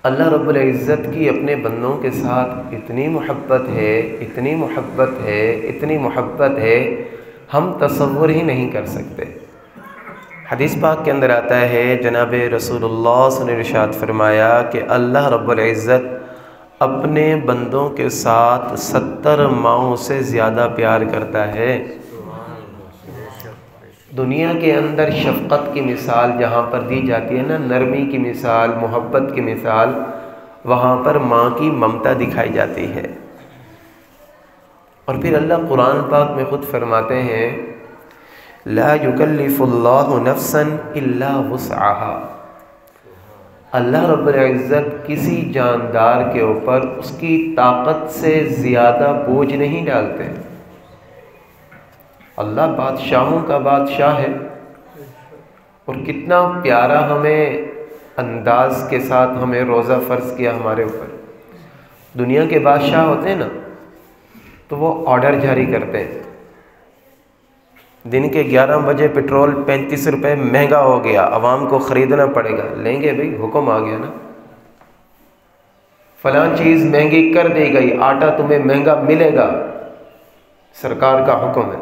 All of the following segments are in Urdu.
اللہ رب العزت کی اپنے بندوں کے ساتھ اتنی محبت ہے، اتنی محبت ہے، اتنی محبت ہے، ہم تصور ہی نہیں کر سکتے۔ حدیث پاک کے اندر آتا ہے، جناب رسول اللہ صلی اللہ علیہ وسلم نے ارشاد فرمایا کہ اللہ رب العزت اپنے بندوں کے ساتھ 70 ماؤں سے زیادہ پیار کرتا ہے۔ دنیا کے اندر شفقت کی مثال جہاں پر دی جاتی ہے نا، نرمی کی مثال، محبت کی مثال، وہاں پر ماں کی ممتا دکھائی جاتی ہے۔ اور پھر اللہ قرآن پاک میں خود فرماتے ہیں، لا یکلف اللہ نفسا الا وسعها۔ اللہ رب العزت کسی جاندار کے اوپر اس کی طاقت سے زیادہ بوجھ نہیں ڈالتے۔ اللہ بادشاہوں کا بادشاہ ہے، اور کتنا پیارا ہمیں انداز کے ساتھ ہمیں روزہ فرض کیا ہمارے اوپر۔ دنیا کے بادشاہ ہوتے ہیں نا، تو وہ آرڈر جاری کرتے ہیں، دن کے 11 بجے پیٹرول 35 روپے مہنگا ہو گیا، عوام کو خریدنا پڑے گا، لیں گے بھئی، حکم آ گیا نا۔ فلاں چیز مہنگی کر دی گئی، آٹا تمہیں مہنگا ملے گا، سرکار کا حکم ہے،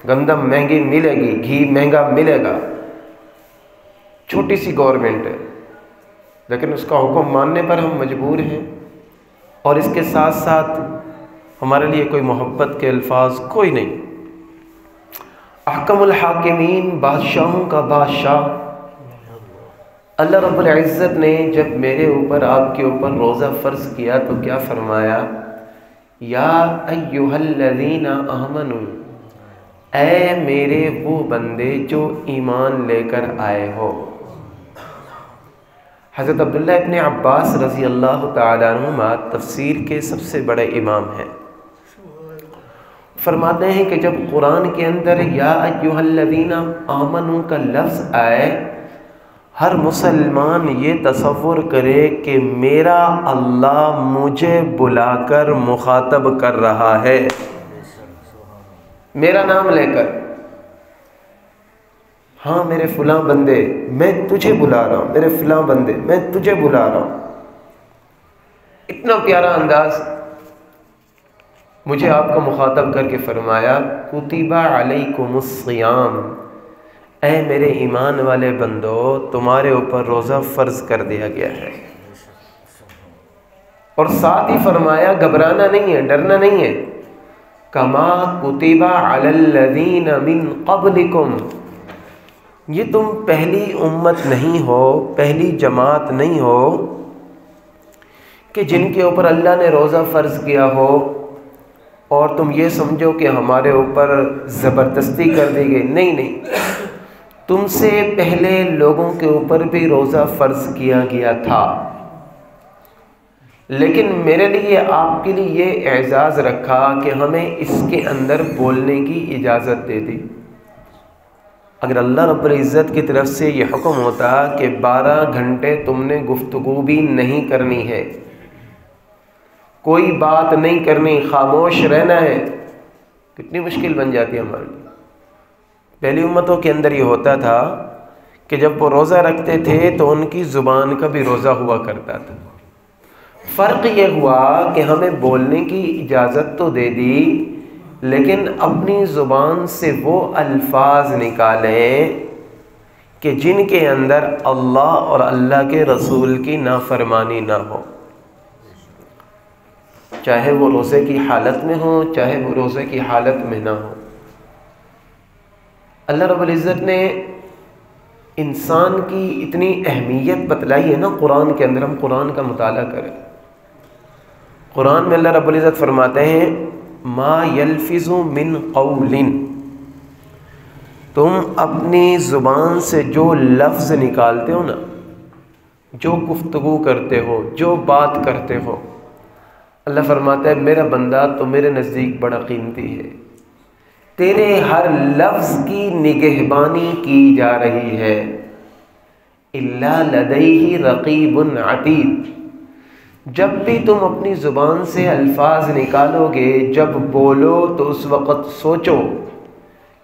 گندم مہنگی ملے گی، گھی مہنگا ملے گا۔ چھوٹی سی گورنمنٹ ہے، لیکن اس کا حکم ماننے پر ہم مجبور ہیں، اور اس کے ساتھ ساتھ ہمارے لیے کوئی محبت کے الفاظ کوئی نہیں۔ احکم الحاکمین، بادشاہوں کا بادشاہ اللہ رب العزت نے جب میرے اوپر، آپ کے اوپر روزہ فرض کیا تو کیا فرمایا؟ یا ایھا الذین آمنوا، اے میرے وہ بندے جو ایمان لے کر آئے ہو۔ حضرت عبداللہ ابن عباس رضی اللہ تعالیٰ عنہما تفسیر کے سب سے بڑے امام ہیں، فرماتے ہیں کہ جب قرآن کے اندر یا ایھا الذین آمنوا کا لفظ آئے، ہر مسلمان یہ تصور کرے کہ میرا اللہ مجھے بلا کر مخاطب کر رہا ہے، میرا نام لے کر، ہاں میرے فلاں بندے میں تجھے بلا رہا ہوں، میرے فلاں بندے میں تجھے بلا رہا ہوں۔ اتنا پیارا انداز، مجھے آپ کو مخاطب کر کے فرمایا، کتب علیکم الصیام، اے میرے ایمان والے بندو، تمہارے اوپر روزہ فرض کر دیا گیا ہے۔ اور ساتھ ہی فرمایا گھبرانا نہیں ہے، ڈرنا نہیں ہے، کما کتب علی الذین من قبلکم، یہ تم پہلی امت نہیں ہو، پہلی جماعت نہیں ہو کہ جن کے اوپر اللہ نے روزہ فرض کیا ہو اور تم یہ سمجھو کہ ہمارے اوپر زبردستی کر دی گئی۔ نہیں نہیں، تم سے پہلے لوگوں کے اوپر بھی روزہ فرض کیا گیا تھا، لیکن میرے لیے، آپ کے لیے یہ اعزاز رکھا کہ ہمیں اس کے اندر بولنے کی اجازت دے دی۔ اگر اللہ رب العزت کی طرف سے یہ حکم ہوتا کہ 12 گھنٹے تم نے گفتگو بھی نہیں کرنی ہے، کوئی بات نہیں کرنی، خاموش رہنا ہے، کتنی مشکل بن جاتی ہے ہمارے لیے۔ پہلی امتوں کے اندر یہ ہوتا تھا کہ جب وہ روزہ رکھتے تھے تو ان کی زبان کا بھی روزہ ہوا کرتا تھا۔ فرق یہ ہوا کہ ہمیں بولنے کی اجازت تو دے دی، لیکن اپنی زبان سے وہ الفاظ نکالیں کہ جن کے اندر اللہ اور اللہ کے رسول کی نافرمانی نہ ہو، چاہے وہ روزے کی حالت میں ہو، چاہے وہ روزے کی حالت میں نہ ہو۔ اللہ رب العزت نے انسان کی اتنی اہمیت بتلائی ہے نا قرآن کے اندر، ہم قرآن کا مطالعہ کریں۔ قرآن میں اللہ رب العزت فرماتے ہیں، ما یلفظ من قول، تم اپنی زبان سے جو لفظ نکالتے ہو نا، جو گفتگو کرتے ہو، جو بات کرتے ہو، اللہ فرماتا ہے میرا بندہ تو میرے نزدیک بڑا قیمتی ہے، تیرے ہر لفظ کی نگہبانی کی جا رہی ہے، الا لدیہ رقیب عتید، جب بھی تم اپنی زبان سے الفاظ نکالو گے، جب بولو تو اس وقت سوچو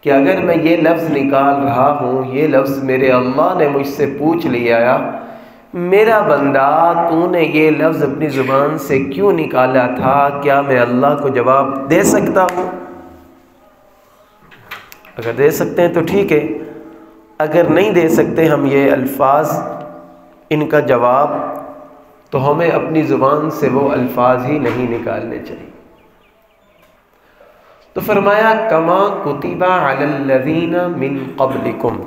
کہ اگر میں یہ لفظ نکال رہا ہوں، یہ لفظ میرے اللہ نے مجھ سے پوچھ لیا، میرا بندہ تو نے یہ لفظ اپنی زبان سے کیوں نکالا تھا؟ کیا میں اللہ کو جواب دے سکتا ہوں؟ اگر دے سکتے ہیں تو ٹھیک ہے، اگر نہیں دے سکتے ہم یہ الفاظ ان کا جواب، تو ہمیں اپنی زبان سے وہ الفاظ ہی نہیں نکالنے چاہیے۔ تو فرمایا کما کتب علی الذین من قبلکم،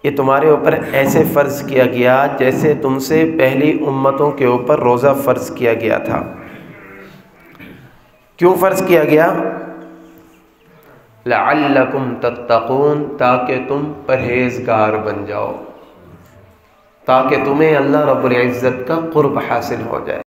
یہ تمہارے اوپر ایسے فرض کیا گیا جیسے تم سے پہلی امتوں کے اوپر روزہ فرض کیا گیا تھا۔ کیوں فرض کیا گیا؟ لعلکم تتقون، تاکہ تم پرہیزگار بن جاؤ، تاکہ تمہیں اللہ رب العزت کا قرب حاصل ہو جائے۔